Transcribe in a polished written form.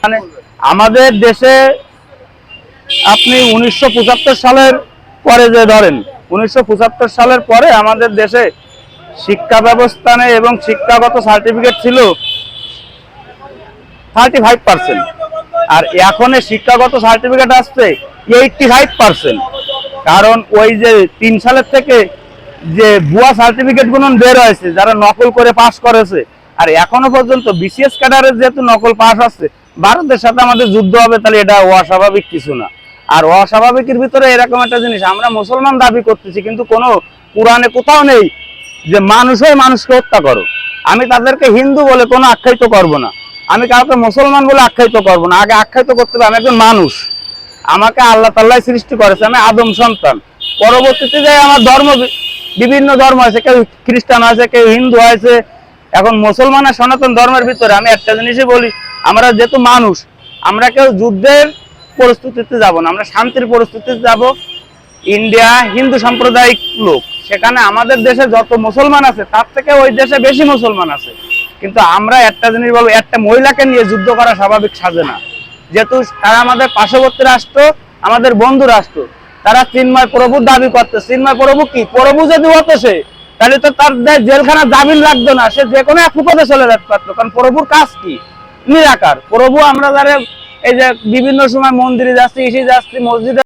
মানে আমাদের দেশে আপনি 1975 সালের পরে যে ধরেন 1975 সালের পরে আমাদের দেশে শিক্ষা ব্যবস্থা নেই এবং শিক্ষাগত সার্টিফিকেট ছিল 35%, আর এখন শিক্ষাগত সার্টিফিকেট আসছে 85%। কারণ ওই যে 3 সালের থেকে যে ভুয়া সার্টিফিকেট গুলো বের হয়েছে, যারা নকল করে পাশ করেছে, আর এখনো পর্যন্ত বিসিএস ক্যাডারের যেহেতু নকল পাস আছে, ভারতের সাথে আমাদের যুদ্ধ হবে, তাহলে এটা অস্বাভাবিক কিছু না। আর অস্বাভাবিকের ভিতরে এরকম একটা জিনিস, আমরা মুসলমান দাবি করতেছি কিন্তু কোনো কোরআনে কোথাও নেই যে মানুষ হয়ে মানুষকে হত্যা করো। আমি তাদেরকে হিন্দু বলে কোনো আখ্যায়িত করব না, আমি কাউকে মুসলমান বলে আখ্যায়িত করব না। আগে আখ্যায়িত করতে হবে আমি একজন মানুষ, আমাকে আল্লাহ তাআলাই সৃষ্টি করেছে, আমি আদম সন্তান। পরবর্তীতে যে আমার ধর্ম, বিভিন্ন ধর্ম আছে, কেউ খ্রিস্টান আছে, কেউ হিন্দু আছে, এখন মুসলমান আর সনাতন ধর্মের ভিতরে আমি একটা জিনিসই বলি, আমরা যেহেতু মানুষ, আমরা কেউ যুদ্ধের পরিস্থিতিতে যাব না, আমরা শান্তির পরিস্থিতিতে যাব। ইন্ডিয়া হিন্দু সাম্প্রদায়িক লোক, সেখানে আমাদের দেশে যত মুসলমান আছে তার থেকে ওই দেশে বেশি মুসলমান আছে, কিন্তু আমরা একটা জিনিস বলবো, একটা মহিলাকে নিয়ে যুদ্ধ করা স্বাভাবিক সাজে না। যেহেতু তারা আমাদের পার্শ্ববর্তী রাষ্ট্র, আমাদের বন্ধু রাষ্ট্র, তারা চিন্ময় প্রভুর দাবি করতে। চিন্ময় প্রভু কি? প্রভু যদি হতো সে, তাহলে তো তার জেলখানা জামিন লাগতো না, সে যে কোনো এক পদে চলে যেতে পারতো। কারণ প্রভুর কাজ কি? নিরাকার। প্রভু আমরা যারা এই যে বিভিন্ন সময় মন্দিরে যাচ্ছি, ইসে যাচ্ছি, মসজিদে